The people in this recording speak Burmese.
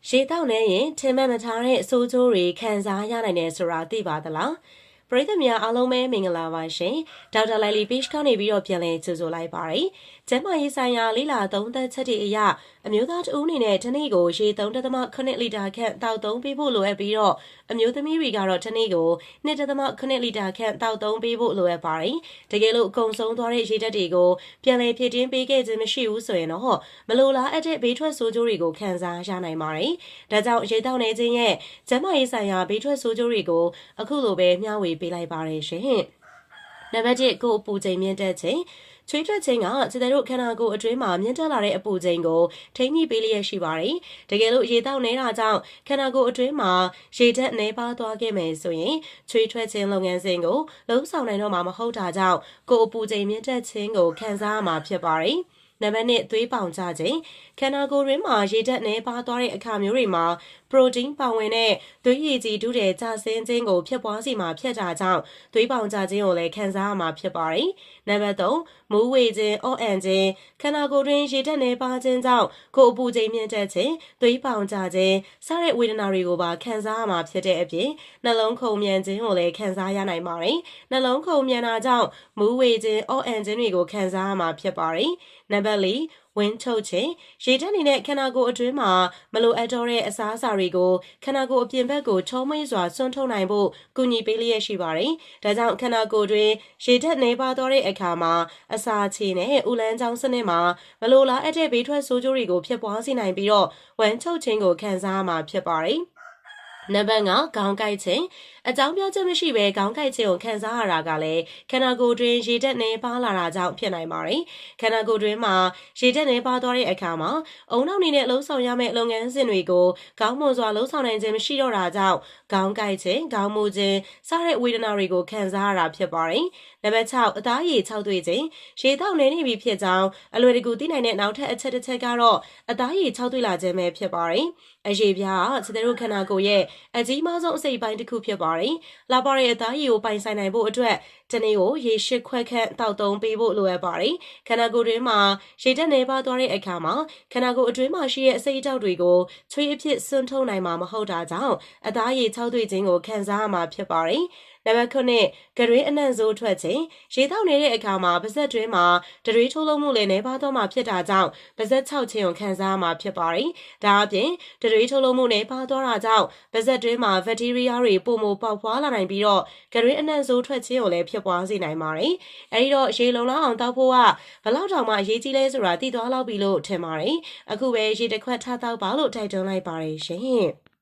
ရေတောက်နေရင်ထင်မှတ်မထားတဲ့အဆိုးကျိုးတွေခံစားရနိုင်တယ်ဆိုတာသိပါသလားပရိသတ်များအားလုံးပဲမင်္ဂလာပါရှင်ဒေါက်တာလိုင်လီပေ့ချ်ကနေပြီးတော့ပြန်လည်ကြိုဆိုလိုက်ပါရယ်ကျန်းမာရေးဆိုင်ရာလေးလာသုံးသက်ချက်တွေအရအမျိုးသားတဦးအနေနဲ့တစ်နေ့ကိုရေ3.8လီတာခန့်တောက်သုံးပေးဖို့လိုအပ်ပြီးတော့အမျိုးသမီးတွေကတော့တစ်နေ့ကို2.8လီတာခန့်တောက်သုံးပေးဖို့လိုအပ်ပါတယ်တကယ်လို့အကုန်ဆုံးသွားတဲ့ရေဓာတ်တွေကိုပြန်လည်ဖြည့်တင်းပေးခဲ့ခြင်းမရှိဘူးဆိုရင်တော့မလိုလားအပ်တဲ့ဘေးထွက်ဆိုးကျိုးတွေကိုခံစားရနိုင်ပါတယ်ဒါကြောင့်ရေတောက်နေခြင်းရဲ့ကျန်းမာရေးဆိုင်ရာဘေးထွက်ဆိုးကျိုးတွေကိုအခုလိုပဲမျှဝေပေးလိုက်ပါတယ်ရှင်နံပါတ်1ကိုအပူချိန်မြင့်တက်ခြင်းချွေးထွက်ခြင်းကကျတဲ့တို့ခန္ဓာကိုယ်အတွင်းမှာမြင့်တက်လာတဲ့အပူချိန်ကိုထိန်းညှိပေးလျက်ရှိပါတယ်။တကယ်လို့ရေတောက်နေတာကြောင့်ခန္ဓာကိုယ်အတွင်းမှာရေဓာတ်နှဲပါသွားခဲ့မယ်ဆိုရင်ချွေးထွက်ခြင်းလုပ်ငန်းစဉ်ကိုလုံးဆောင်နိုင်တော့မှာမဟုတ်တာကြောင့်ကိုယ်အပူချိန်မြင့်တက်ခြင်းကိုခံစားရမှာဖြစ်ပါတယ်။နံပါတ်2သွေးပေါင်ကျခြင်းခန္ဓာကိုယ်ရင်းမှာရေဓာတ်နှဲပါသွားတဲ့အခါမျိုးတွေမှာပရိုတင်းပါဝင်တဲ့သွေးရည်ကြည်ဒုတဲ့ကျဆင်းခြင်းကိုဖြစ်ပွားစီမှာဖြစ်တာကြောင့်သွေးပေါင်ကျခြင်းကိုလည်းခံစားရမှာဖြစ်ပါတယ်။နံပါတ်3မူးဝေခြင်းအော့အန်ခြင်းခန္ဓာကိုယ်တွင်ရေဓာတ်နှဲပါခြင်းကြောင့်ကိုယ်အပူချိန်မြင့်တက်ခြင်းသွေးပေါင်ကျခြင်းစတဲ့ဝေဒနာတွေကိုပါခံစားရမှာဖြစ်တဲ့အပြင်နှလုံးခုန်မြန်ခြင်းကိုလည်းခံစားရနိုင်ပါတယ်။နှလုံးခုန်မြန်တာကြောင့်မူးဝေခြင်းအော့အန်ခြင်းတွေကိုခံစားရမှာဖြစ်ပါတယ်။နံပါတ်4ဝင်းထုတ်ခြင်းရေဓာတ်နေတဲ့ခန္ဓာကိုယ်အတွင်းမှာမလိုအပ်တော့တဲ့အစားအစာတွေကိုခန္ဓာကိုယ်အပြင်ဘက်ကိုချုံးမွေးစွာဆွန့်ထုတ်နိုင်ဖို့ကူညီပေးလျက်ရှိပါတယ်။ဒါကြောင့်ခန္ဓာကိုယ်တွင်ရေဓာတ်နှဲပါသွားတဲ့အခါမှာအစာချေနဲ့ဥလန်းချောင်းစနစ်မှာမလိုလားအပ်တဲ့ဘေးထွက်ဆိုးကျိုးတွေကိုဖြစ်ပွားစေနိုင်ပြီးတော့ဝမ်းထုတ်ခြင်းကိုခံစားရမှာဖြစ်ပါတယ်။နံပါတ်5ခေါင်းကိုက်ခြင်းအကြောင်းပြချက်မရှိဘဲခေါင်းကိုက်ခြင်းကိုခံစားရတာကလည်းခန္ဓာကိုယ်တွင်ရေဓာတ်နှဲပါလာတာကြောင့်ဖြစ်နိုင်ပါတယ်။ခန္ဓာကိုယ်တွင်မှာရေဓာတ်နှဲပါသွားတဲ့အခါမှာအုံနောက်နေနဲ့လှုံ့ဆော်ရမယ့်လုပ်ငန်းစဉ်တွေကိုခေါင်းမွန်စွာလှုံ့ဆော်နိုင်ခြင်းမရှိတော့တာကြောင့်ခေါင်းကိုက်ခြင်းခေါင်းမူခြင်းစတဲ့ဝေဒနာတွေကိုခံစားရတာဖြစ်ပါတယ်။နံပါတ်6အသားရည်၆သွေးခြင်းရေတောက်နေနေပြီဖြစ်ကြောင်းအလွယ်တကူသိနိုင်တဲ့နောက်ထပ်အချက်တစ်ချက်ကတော့အသားရည်၆သွေးလာခြင်းပဲဖြစ်ပါတယ်။အရေပြားကစတဲ့တို့ခန္ဓာကိုယ်ရဲ့အကြီးမားဆုံးအစိတ်ပိုင်းတစ်ခုဖြစ်ပါတယ်။လာပါတဲ့အသားရည်ကိုပိုင်ဆိုင်နိုင်ဖို့အတွက်တနေ့ကိုရေ၈ခွက်ခန့်တောက်သုံးပေးဖို့လိုအပ်ပါတယ်။ခန္ဓာကိုယ်တွင်းမှာရေဓာတ်နှဲပါသွားတဲ့အခါမှာခန္ဓာကိုယ်အတွင်းမှာရှိတဲ့အစိတ်အတောက်တွေကိုချွေးအဖြစ်စွန့်ထုတ်နိုင်မှာမဟုတ်တာကြောင့်အသားရည်၆သွေးခြင်းကိုခံစားရမှာဖြစ်ပါတယ်။နံပါတ်9ဂရွေးအနှံ့စိုးထွက်ခြင်းရေတောက်နေတဲ့အခါမှာပါးစပ်တွင်းမှာတရွေးထိုးလုံးမှုလည်းနှဲပါသွားမှာဖြစ်တာကြောင့်ပါးစပ်၆ခြင်းကိုခံစားရမှာဖြစ်ပါတယ်။ဒါအပြင်တရွေးထိုးလုံးမှုနှဲပါသွားတာကြောင့်ပါးစပ်တွင်းမှာဘက်တီးရီးယားတွေပုံမပေါက်ဖွာလာနိုင်ပြီးတော့ဂရွေးအနှံ့စိုးထွက်ခြင်းကိုလည်းဖြစ်ပွားစေနိုင်ပါတယ်။အဲဒီတော့ရေလုံလောက်အောင်တောက်ဖို့ကဘလောက်တောင်မှအရေးကြီးလဲဆိုတာသိသွားလောက်ပြီလို့ထင်ပါတယ်။အခုပဲရေတစ်ခွက်ထတောက်ပါလို့တိုက်တွန်းလိုက်ပါတယ်ရှင်။